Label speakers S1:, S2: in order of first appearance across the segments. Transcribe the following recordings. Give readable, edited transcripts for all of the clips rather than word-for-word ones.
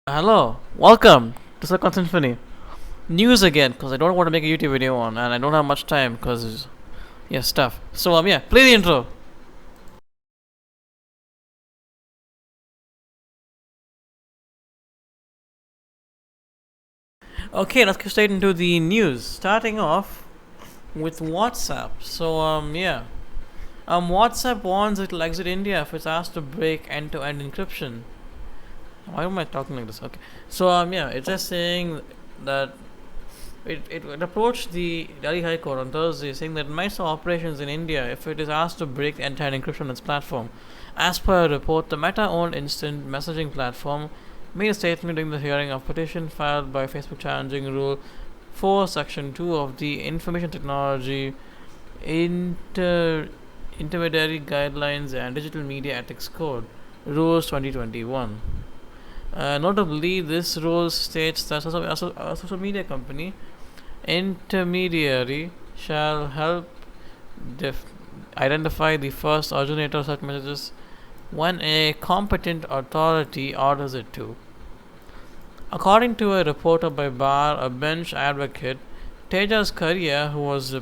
S1: Hello, welcome to Silicon Symphony. News again, because I don't want to make a YouTube video on, and I don't have much time, because, yeah, stuff. So, yeah, play the intro. Okay, let's get straight into the news. Starting off with WhatsApp. So, yeah. WhatsApp warns it'll exit India if it's asked to break end-to-end encryption. Why am I talking like this? Okay. So, yeah, it's just saying that it approached the Delhi High Court on Thursday, saying that it might stop operations in India if it is asked to break the entire encryption on its platform. As per a report, the Meta-owned instant messaging platform made a statement during the hearing of petition filed by Facebook challenging Rule 4, Section 2 of the Information Technology Intermediary Guidelines and Digital Media Ethics Code, Rules 2021. Notably, this rule states that a social media company intermediary shall help identify the first originator of such messages when a competent authority orders it to. According to a reporter by Bar, a bench advocate, Tejas Karia, who was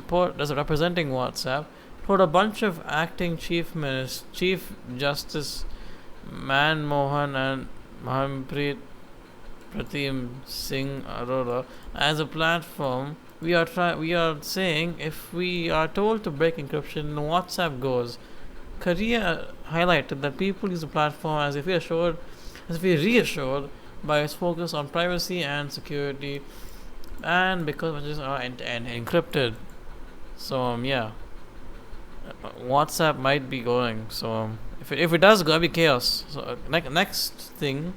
S1: representing WhatsApp, told a bunch of acting Chief Justice Manmohan and Mahampreet Pratim Singh Arora, as a platform, we are saying if we are told to break encryption, WhatsApp goes. Korea highlighted that people use the platform as if we reassured by its focus on privacy and security, and because messages are end-to-end encrypted. So yeah, WhatsApp might be going. So if it does, go, it'll be chaos. So next thing.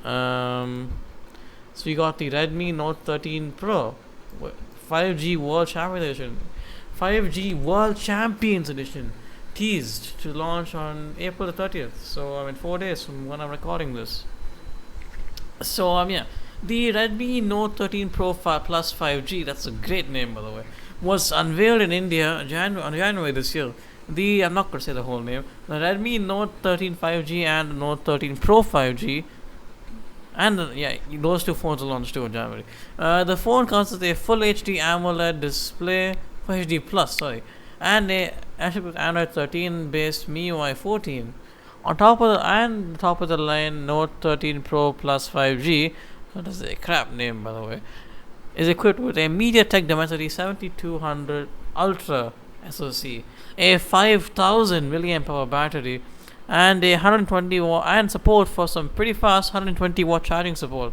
S1: So you got the Redmi Note 13 Pro, 5G World Champion Edition, 5G World Champions Edition, teased to launch on April the 30th. So in 4 days from when I'm recording this. So yeah, the Redmi Note 13 Pro Plus 5G. That's a great name, by the way. Was unveiled in India on January this year. I'm not going to say the whole name. The Redmi Note 13 5G and Note 13 Pro 5G, and yeah, those two phones will launch too in January. The phone comes with a full HD AMOLED display, Full HD Plus, sorry, and a Android 13 based MIUI 14. On top of the line Note 13 Pro Plus 5G, that is a crap name, by the way, is equipped with a MediaTek Dimensity 7200 Ultra SoC, a 5000 milliamp hour battery, and a 120 watt and support for some pretty fast 120 watt charging support.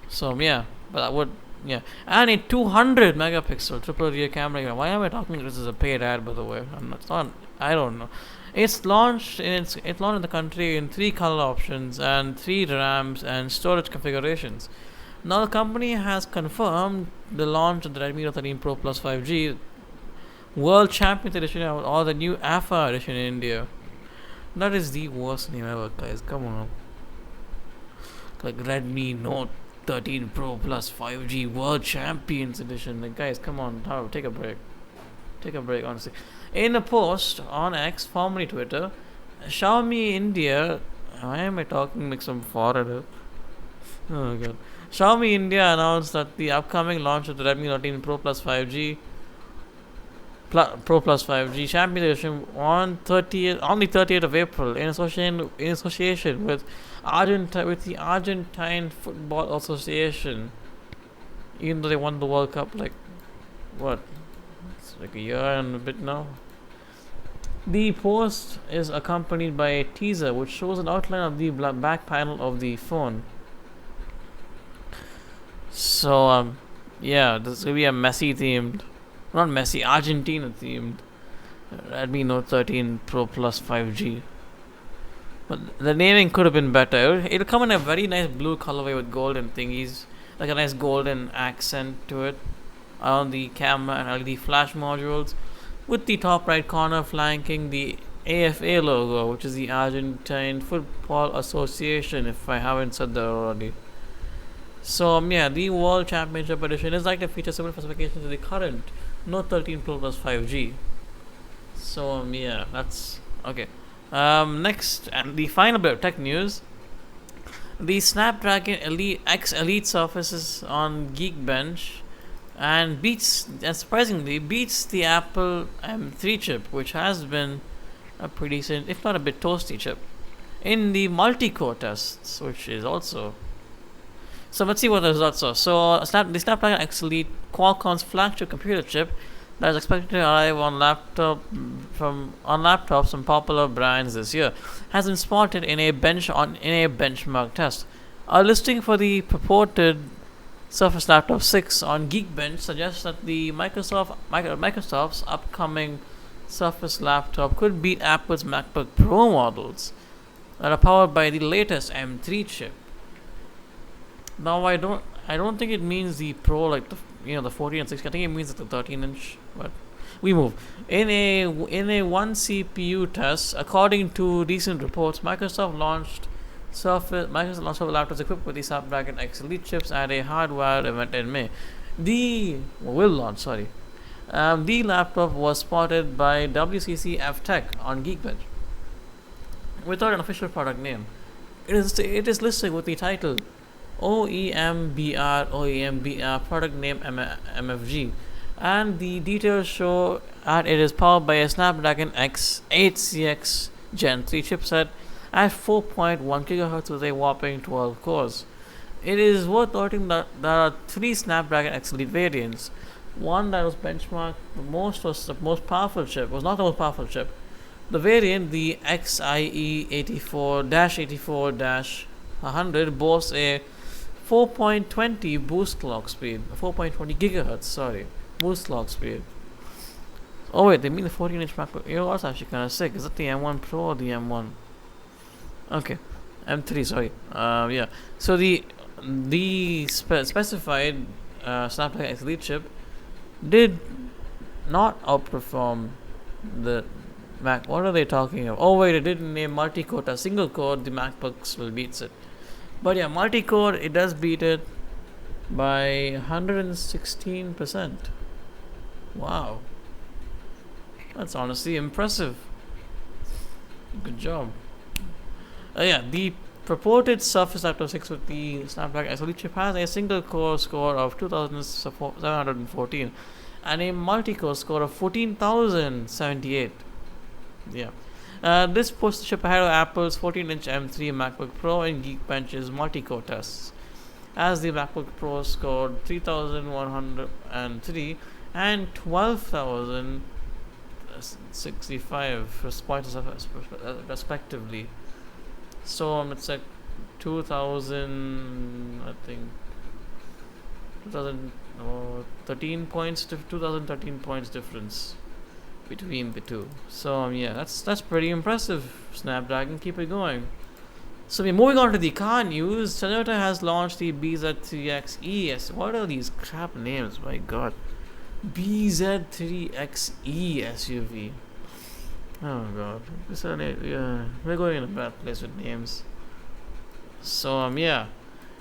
S1: So yeah, but that would yeah, and a 200 megapixel triple rear camera. Why am I talking this is a paid ad, by the way? It's not. I don't know. It's launched in the country in 3 color options and 3 RAMs and storage configurations. Now the company has confirmed the launch of the Redmi Note 13 Pro Plus 5G World Champions Edition or the new AFA edition in India. That is the worst name ever, guys. Come on. Like Redmi Note 13 Pro Plus 5G World Champions Edition. Like, guys, come on. Take a break. Take a break, honestly. In a post on X, formerly Twitter, Xiaomi India. Why am I talking like some foreigner? Oh god. Xiaomi India announced that the upcoming launch of the Redmi Note 13 Pro Plus 5G Pro Plus 5G Champion Edition on the 30th of April in association with the Argentine Football Association. Even though they won the World Cup like what? It's like a year and a bit now. The post is accompanied by a teaser which shows an outline of the back panel of the phone. So yeah, this is gonna be a Messi themed, not Messi, Argentina themed Redmi Note 13 Pro Plus 5G. But the naming could have been better. It'll come in a very nice blue colorway with golden thingies, like a nice golden accent to it on the camera and LED flash modules, with the top right corner flanking the AFA logo, which is the Argentine Football Association, if I haven't said that already. So yeah, the World Championship Edition is like to feature similar specifications to the current Note 13 Pro Plus 5G. So yeah, that's okay. Next, and the final bit of tech news. The Snapdragon Elite X Elite surfaces on Geekbench and surprisingly beats the Apple M3 chip, which has been a pretty decent, if not a bit toasty chip, in the multi-core tests, which is also. So let's see what the results are. So the Snapdragon X Elite, Qualcomm's flagship computer chip, that is expected to arrive on laptops from popular brands this year, has been spotted in a benchmark test. A listing for the purported Surface Laptop 6 on Geekbench suggests that the Microsoft's upcoming Surface Laptop could beat Apple's MacBook Pro models that are powered by the latest M3 chip. Now I don't think it means the Pro like the 14 and 16. I think it means like the 13-inch. But we move in a one CPU test. According to recent reports, Microsoft launched laptops equipped with the Snapdragon X Elite chips at a hardware event in May. The laptop was spotted by WCC F Tech on Geekbench without an official product name. It is listed with the title OEMBR product name MFG, and the details show that it is powered by a Snapdragon X 8CX Gen 3 chipset at 4.1 GHz with a whopping 12 cores. It is worth noting that there are 3 Snapdragon X Elite variants. One that was benchmarked was the most powerful chip, was not the most powerful chip. The variant, the XIE 84-100, boasts a 4.20 boost clock speed, 4.20 gigahertz, boost clock speed. Oh wait, they mean the 14-inch MacBook. You know what's actually kind of sick? Is it the M1 Pro or the M1? Okay, M3. Sorry. Yeah. So the specified Snapdragon X Elite chip did not outperform the Mac. What are they talking about? Oh wait, it did name multi-core. A single core, the MacBook still beats it. But yeah, multi-core, it does beat it by 116%. Wow. That's honestly impressive. Good job. Yeah, the purported Surface Laptop 6 with the Snapdragon X Elite chip has a single core score of 2,714 and a multi-core score of 14,078. Yeah. This puts the chip ahead of Apple's 14-inch M3 MacBook Pro in Geekbench's multi-core tests, as the MacBook Pro scored 3,103 and 12,065 respectively. So it's like 2,000, I think, 2013 points, 2013 points difference between the two. So yeah, that's pretty impressive. Snapdragon, keep it going. So we're moving on to the car news. Toyota has launched the BZ3X ES. What are these crap names? My God, BZ3X SUV. Oh God, we're going in a bad place with names. So yeah,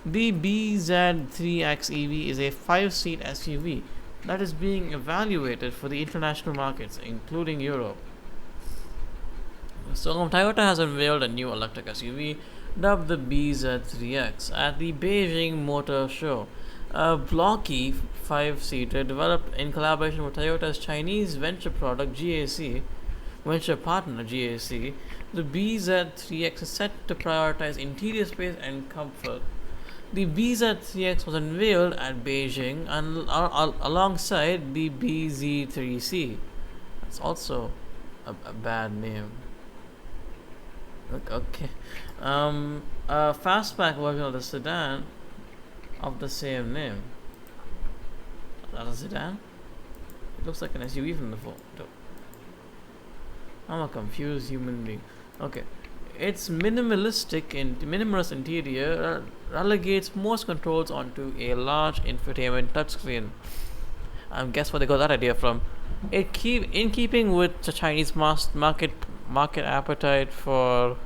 S1: the BZ3X EV is a 5-seat SUV that is being evaluated for the international markets, including Europe. So Toyota has unveiled a new electric SUV dubbed the BZ3X at the Beijing Motor Show. A blocky 5-seater developed in collaboration with Toyota's Chinese venture partner GAC, the BZ3X is set to prioritize interior space and comfort. The BZ3X was unveiled at Beijing and alongside the BZ3C. That's also a bad name. Okay. A fastback version of the sedan of the same name. Is that a sedan? It looks like an SUV from the photo. I'm a confused human being. Okay. Its minimalist interior relegates most controls onto a large infotainment touchscreen. Guess where they got that idea from? In keeping with the Chinese market appetite for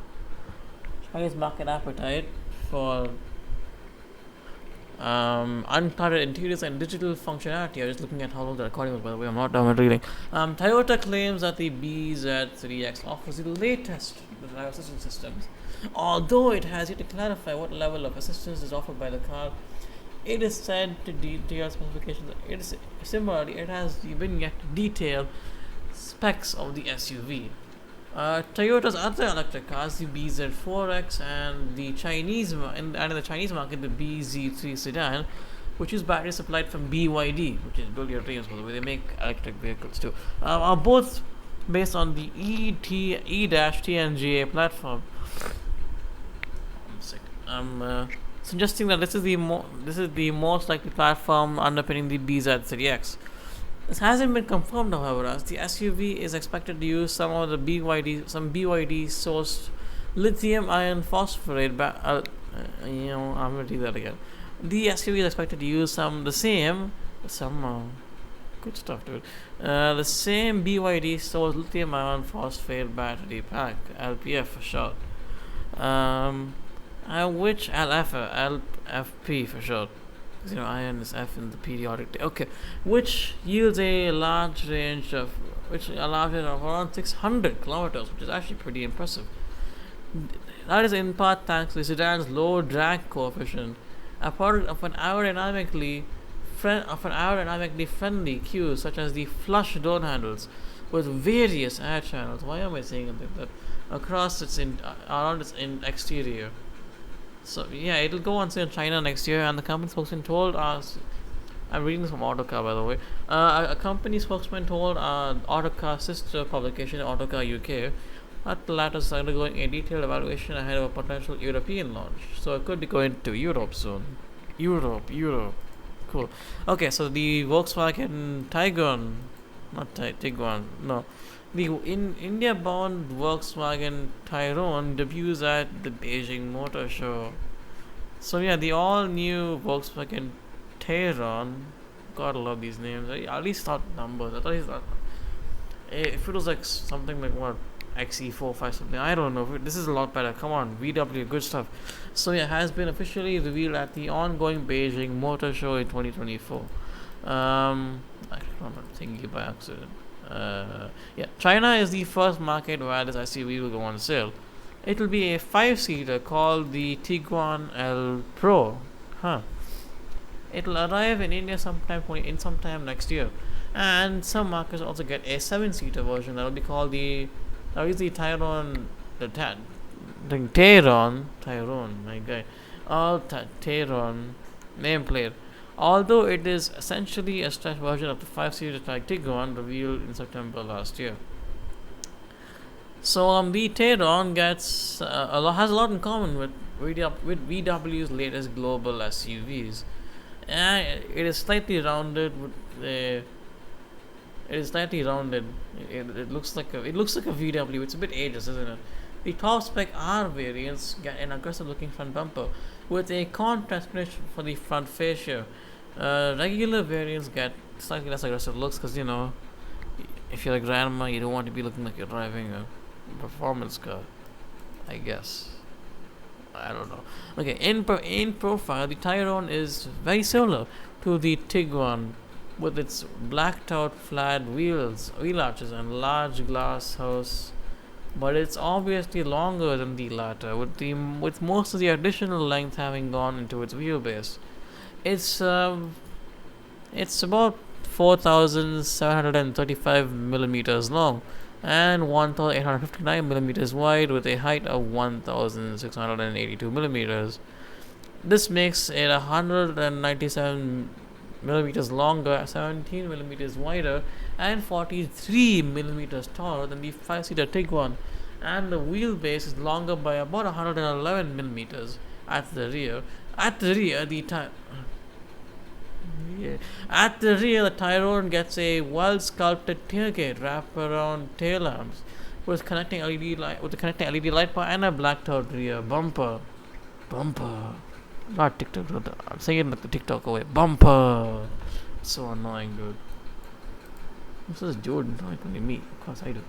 S1: uncluttered interiors and digital functionality. I was just looking at how long the recording was, by the way. I'm not done with reading. Toyota claims that the BZ3X offers the latest driver assistance systems Although it has yet to clarify what level of assistance is offered by the car, it is said to detail specifications. Similarly, it has been yet to detail specs of the SUV. Toyota's other electric cars, the BZ4X and the and in the Chinese market, the BZ3 sedan, which is battery supplied from BYD, which is build your dreams, by the way. They make electric vehicles too. Are both based on the E-TNGA platform. I'm suggesting that this is the most likely platform underpinning the BZ3X. This hasn't been confirmed, however, as the SUV is expected to use some BYD sourced lithium iron phosphate. I'm gonna read that again. The SUV is expected to use some good stuff, dude. The same BYD sourced lithium iron phosphate battery pack, LPF for short. Which LFP for short. Iron is F in the periodic table. Okay, which yields a large range of around 600 kilometers, which is actually pretty impressive. That is in part thanks to the sedan's low drag coefficient, a product of an aerodynamically friendly cues such as the flush door handles with various air channels. Why am I saying it like that? Across around its exterior. So yeah, it'll go on sale in China next year, and the company spokesman told us. I'm reading this from Autocar, by the way. A company spokesman told Autocar sister publication Autocar UK that the latter is undergoing a detailed evaluation ahead of a potential European launch. So it could be going to Europe soon. Europe. Cool. Okay, so the Volkswagen Tiguan, not Tiguan, no. The India-bound Volkswagen Tyrone debuts at the Beijing Motor Show. So yeah, the all-new Volkswagen Tayron. Gotta love these names. I at least thought numbers. I thought if it was like something like what XE45 something. I don't know. This is a lot better. Come on, VW, good stuff. So yeah, has been officially revealed at the ongoing Beijing Motor Show in 2024. I'm thinking by accident. China is the first market where this SUV will go on sale. It will be a 5-seater called the Tiguan L Pro. It will arrive in India sometime next year, and some markets also get a 7-seater version that will be called the Tyrone, Tyrone, my guy, Tyrone nameplate. Although it is essentially a stretched version of the 5-seater Tiguan revealed in September last year. So the Tayron has a lot in common with VW's latest global SUVs. It is slightly rounded It looks like a VW. It's a bit ageless, isn't it? The top spec R variants get an aggressive looking front bumper with a contrast finish for the front fascia. Regular variants get slightly less aggressive looks because if you're a grandma, you don't want to be looking like you're driving a performance car, I guess. I don't know. Okay, in profile, the Tyrone is very similar to the Tiguan with its blacked out flat wheel arches and large glass house, but it's obviously longer than the latter, with most of the additional length having gone into its wheelbase. It's about 4,735 millimeters long and 1,859 millimeters wide, with a height of 1,682 millimeters. This makes it 197 millimeters longer, 17 millimeters wider, and 43 millimeters taller than the 5-seater Tiguan, and the wheelbase is longer by about 111 millimeters at the rear. At the rear, the Tyrone gets a well-sculpted tailgate wraparound tail lamps with connecting LED light bar and a blacked-out rear bumper. Not TikTok, I'm saying it like the TikTok way. Bumper. So annoying, dude. This is Jordan talking to me. Of course I do.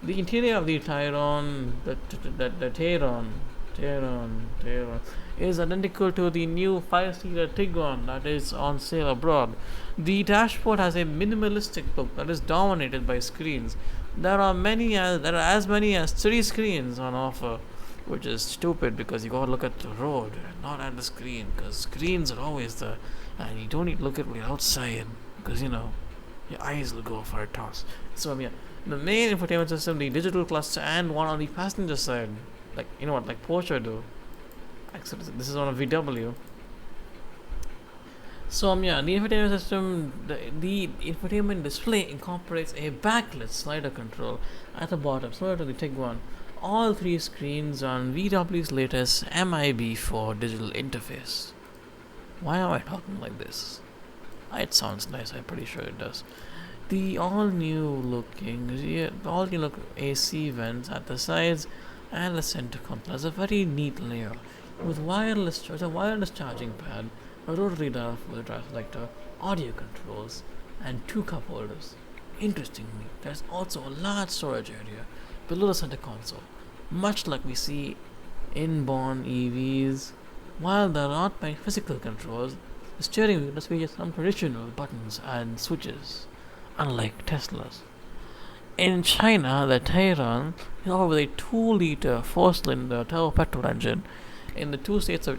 S1: The interior of the Tyrone, the Tayron, is identical to the new 5-seater Tiguan that is on sale abroad. The dashboard has a minimalistic look that is dominated by screens, there are as many as 3 screens on offer, which is stupid because you gotta look at the road and not at the screen, because screens are always there, and you don't need to look at when you're outside, because your eyes will go for a toss. So yeah, the main infotainment system, the digital cluster, and one on the passenger side, like like Porsche do. Except this is on a VW. So yeah, the infotainment system, the infotainment display incorporates a backlit slider control at the bottom, similar to the Tiguan. All 3 screens on VW's latest MIB4 digital interface. Why am I talking like this? It sounds nice. I'm pretty sure it does. The all new looking AC vents at the sides and the center console has a very neat layout with a wireless charging pad, a rotary dial for the drive selector, audio controls, and 2 cup holders. Interestingly, there's also a large storage area below the center console, much like we see in born EVs. While there are not many physical controls, the steering wheel does feature some traditional buttons and switches, unlike Tesla's. In China, the Tayron is offered with a 2-liter 4-cylinder turbo petrol engine in 2 states of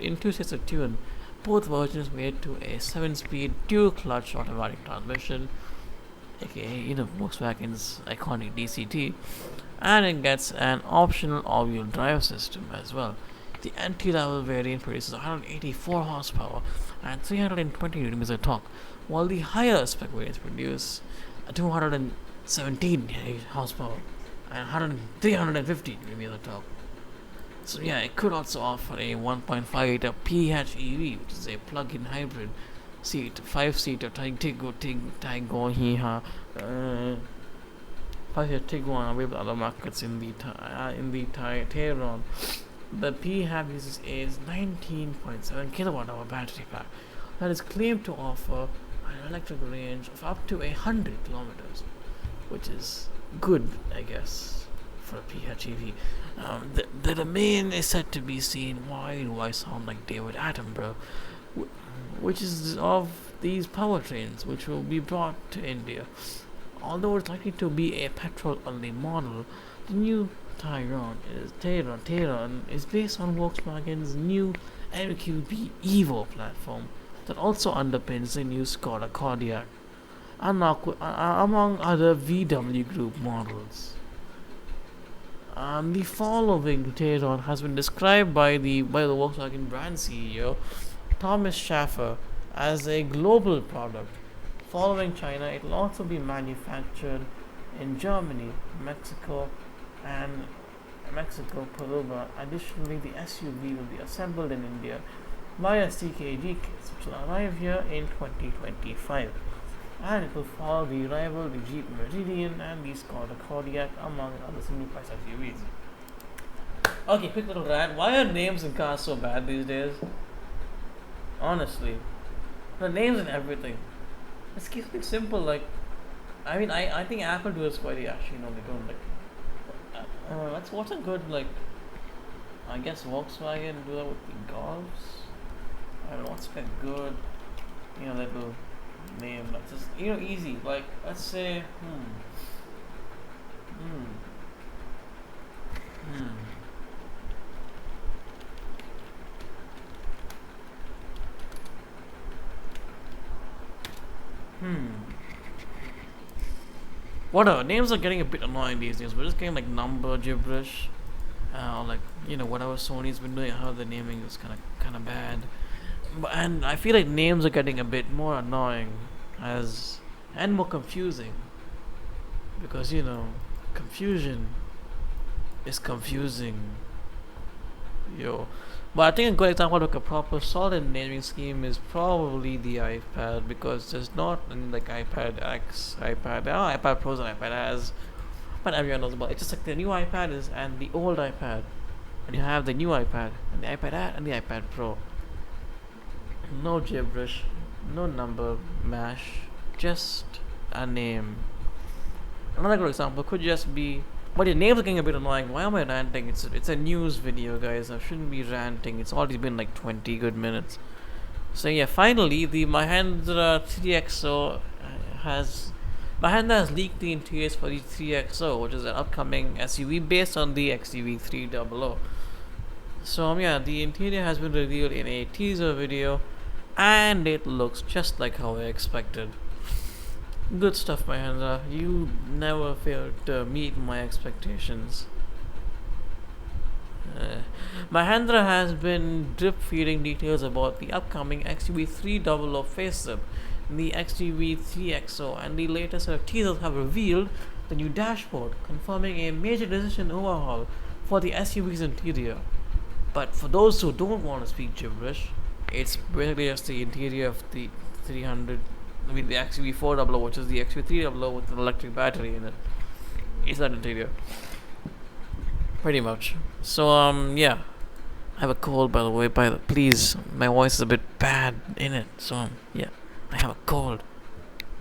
S1: tune. Both versions made to a 7-speed dual-clutch automatic transmission, aka Volkswagen's iconic DCT, and it gets an optional all-wheel drive system as well. The entry-level variant produces 184 horsepower and 320 newton-meters of torque, while the higher spec variants produce 217 horsepower and 350 newton-meters of torque. So yeah, it could also offer a 1.5-liter PHEV, which is a plug-in hybrid 5-seater Tiguan, 5-seater Tiguan available in other markets in the Tayron. The PHEV uses a 19.7 kilowatt-hour battery pack that is claimed to offer an electric range of up to 100 kilometers, which is good, I guess, for a PHEV. The domain is said to be seen. Why do I sound like David Attenborough? Which is of these powertrains, which will be brought to India. Although it's likely to be a petrol-only model, the new Tayron is based on Volkswagen's new MQB Evo platform that also underpins the new Skoda Kodiaq, among other VW Group models. The following Tayron has been described by the Volkswagen brand CEO Thomas Schaffer as a global product. Following China, it will also be manufactured in Germany, Mexico, Peru. Additionally, the SUV will be assembled in India via CKD kits, which will arrive here in 2025. And it will follow the rival, the Jeep Meridian and the Skoda Kodiaq, among other single-price SUVs. Okay, quick little rant. Why are names in cars so bad these days? Honestly, the names and everything. Let's keep it simple. Like, I think Apple do this quite actually. They don't what's a good I guess Volkswagen do that with the Golfs. I don't know what's a good little name. Like just easy. Like let's say Whatever, names are getting a bit annoying these days. We're just getting number gibberish, whatever Sony's been doing. How the naming is kind of bad, and I feel like names are getting a bit more annoying and more confusing, because confusion is confusing, But I think a good example of a proper solid naming scheme is probably the iPad, because there's not iPad X, iPad Pros and iPad Airs, but everyone knows about it. It's just the new iPad and the old iPad, and you have the new iPad and the iPad Air and the iPad Pro. No gibberish, no number mash, just a name. Another good example could just be, but your names are getting a bit annoying. Why am I ranting? It's a news video, guys. I shouldn't be ranting. It's already been 20 good minutes. So yeah, finally, the Mahindra 3XO has Mahindra has leaked the interiors for the 3XO, which is an upcoming SUV based on the XUV 300. So yeah, the interior has been revealed in a teaser video, and it looks just like how I expected. Good stuff, Mahindra. You never failed to meet my expectations. Uh, Mahindra has been drip feeding details about the upcoming XUV 300 facelift, the XUV 3XO, and the latest set of teasers have revealed the new dashboard, confirming a major decision overhaul for the SUV's interior. But for those who don't want to speak gibberish, it's basically just the interior of the 300. I mean, the XUV 400, which is the XUV 300 with an electric battery in it. It's that interior, pretty much. So yeah, I have a cold, by the way. Please, my voice is a bit bad in it. So yeah, I have a cold.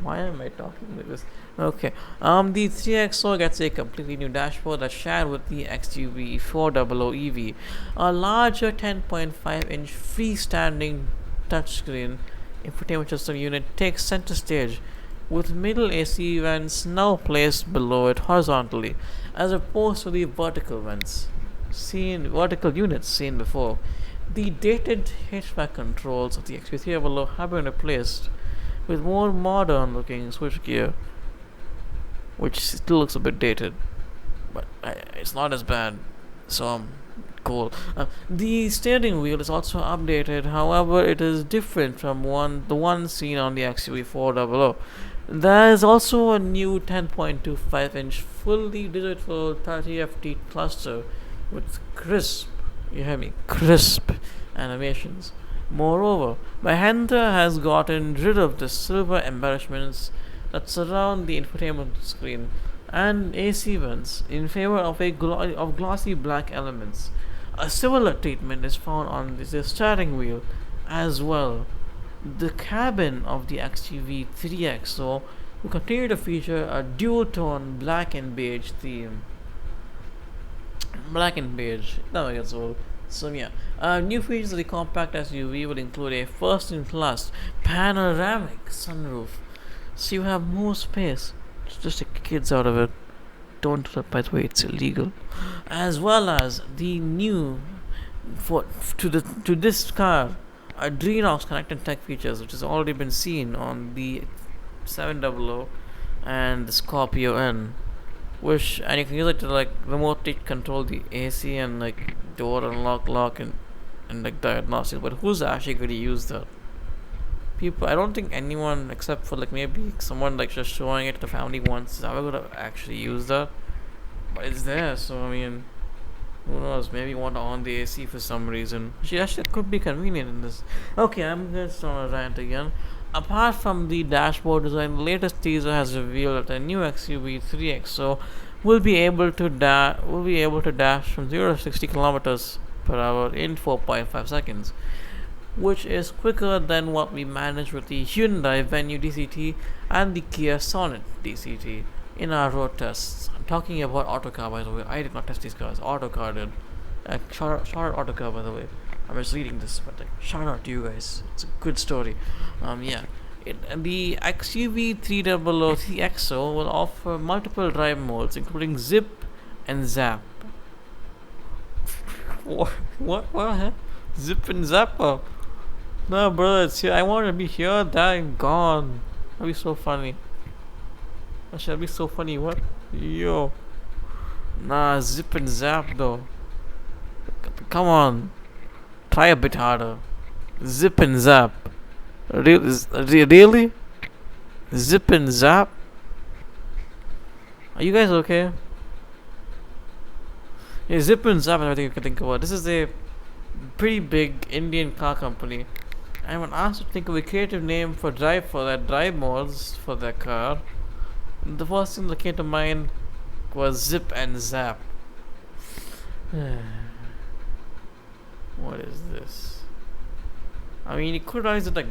S1: Why am I talking like this? Okay. The 3XO gets a completely new dashboard that's shared with the XUV 400 EV. A larger 10.5-inch freestanding touchscreen infotainment system unit takes center stage, with middle AC vents now placed below it horizontally, as opposed to the vertical units seen before. The dated hatchback controls of the XUV 300 have been replaced with more modern looking switchgear, which still looks a bit dated, but it's not as bad. So cool. The steering wheel is also updated. However, it is different from the one seen on the XUV 400. There is also a new 10.25-inch fully digital 30FT cluster with crisp animations. Moreover, Mahindra has gotten rid of the silver embellishments that surround the infotainment screen and AC vents in favor of glossy black elements. A similar treatment is found on the steering wheel as well. The cabin of the XUV 3XO will continue to feature a dual-tone black and beige theme. Black and beige, never gets old. So yeah, new features of the compact SUV will include a first-in-class panoramic sunroof, so you have more space to just take kids out of it. Don't do that, by the way, it's illegal. As well as the new to this car, Adrenox connected tech features, which has already been seen on the 700 and the Scorpio N, and you can use it to like remotely control the AC and like door unlock, lock, and like diagnostics. But who's actually going to use that? People, I don't think anyone except for like maybe someone like just showing it to the family once is ever going to actually use that. But it's there, so I mean, who knows? Maybe you want to on the AC for some reason. Actually, that could be convenient in this. Okay, I'm just on a rant again. Apart from the dashboard design, the latest teaser has revealed that the new XUV 3XO will be able to dash from 0 to 60 kilometers per hour in 4.5 seconds, which is quicker than what we managed with the Hyundai Venue DCT and the Kia Sonet DCT in our road tests. I'm talking about Autocar, by the way. I did not test these cars. Autocar did. Shout out Autocar, by the way. I'm just reading this, but like, shout out to you guys. It's a good story. Yeah. The XUV 300 3XO will offer multiple drive modes, including zip and zap. What? What? Zip and zap? No, brother, it's here. I want to be here, there, and gone. That'd be so funny. That'd be so funny. What? Yo. Nah, zip and zap though. Come on. Try a bit harder. Zip and zap. Really? Zip and zap? Are you guys okay? Yeah, Zip and Zap is everything you can think about. This is a pretty big Indian car company. And when asked to think of a creative name for drive modes for their car, the first thing that came to mind was Zip and Zap. What is this? I mean, you could rise it like,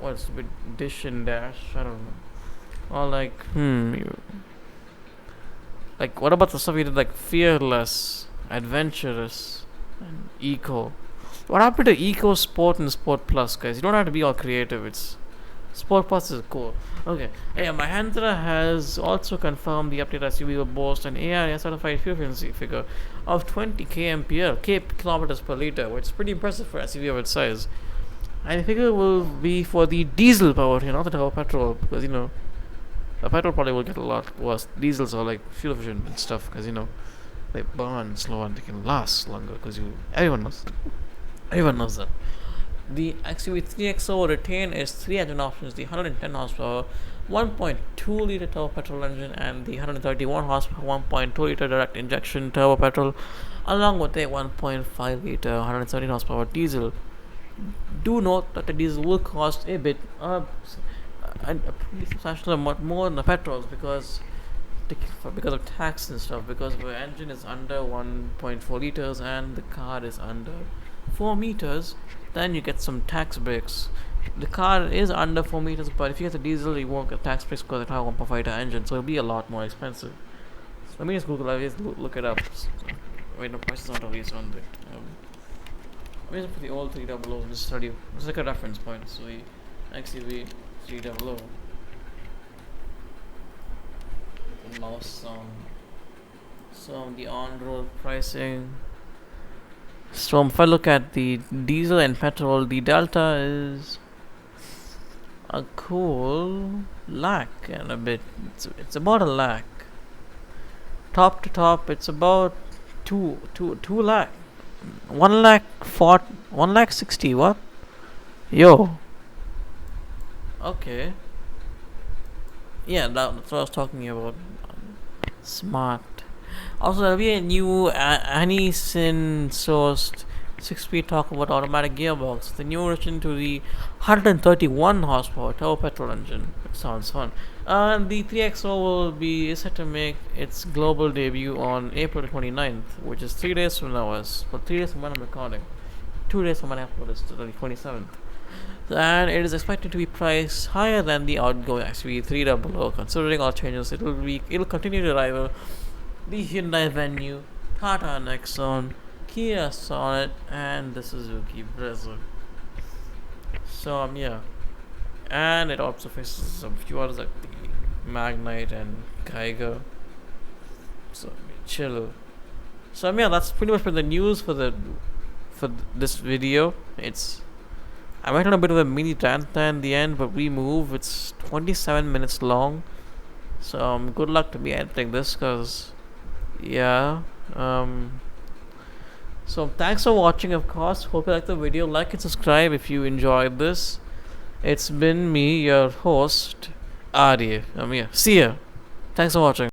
S1: what's with dish and dash? I don't know. Or like, like, what about the stuff you did like fearless, adventurous, and eco? What happened to eco, sport, and sport plus, guys? You don't have to be all creative. It's Sport Pass is cool. Okay. Yeah, Mahindra has also confirmed the update SUV will boast an AI certified fuel efficiency figure of 20 kilometers per liter, which is pretty impressive for SUV of its size. And the figure will be for the diesel powered, not the turbo petrol, because the petrol probably will get a lot worse. Diesels are like fuel efficient and stuff, because they burn slower and they can last longer. Because everyone knows that. The XUV 3XO will retain its three engine options: the 110 horsepower 1.2 liter turbo petrol engine and the 131 horsepower 1.2 liter direct injection turbo petrol, along with a 1.5 liter 117 horsepower diesel. Do note that the diesel will cost a bit, a pretty substantial amount more than the petrols because of tax and stuff. Because the engine is under 1.4 liters and the car is under 4 meters, then you get some tax breaks. The car is under 4 meters, but if you get the diesel, you won't get tax breaks because it has a 1.5 liter engine, so it'll be a lot more expensive. So let me just Google. I'll just look it up. Wait, no, prices not released on the. I'm just for the old 300. Just study. It's like a reference point. So we XUV 300. Mouse sound. So the on-road pricing. So if I look at the diesel and petrol, the delta is a cool lakh and a bit. It's about a lakh. Top to top, it's about two lakh. 1 lakh 60. What? Yo. Okay. Yeah, that's what I was talking about. Smart. Also, there'll be a new Anison sourced 6-speed talk about automatic gearbox. The new addition to the 131 horsepower turbo petrol engine. It sounds fun. And the 3XO will be set to make its global debut on April 29th, which is 3 days from now. 3 days from when I'm recording. 2 days from when I upload is the 27th. And it is expected to be priced higher than the outgoing XUV 300. Considering all changes, it'll continue to rival the Hyundai Venue, Tata Nexon, Kia Sonet, and the Suzuki Brezza. So yeah, and it also faces a few others like the Magnite and Geiger. So chill. So yeah, that's pretty much for the news for this video. I went on a bit of a mini rant in the end, but we move. It's 27 minutes long. So good luck to me editing this, cause yeah. So thanks for watching, of course. Hope you liked the video. Like and subscribe if you enjoyed this. It's been me, your host, Adi. Yeah. See ya. Thanks for watching.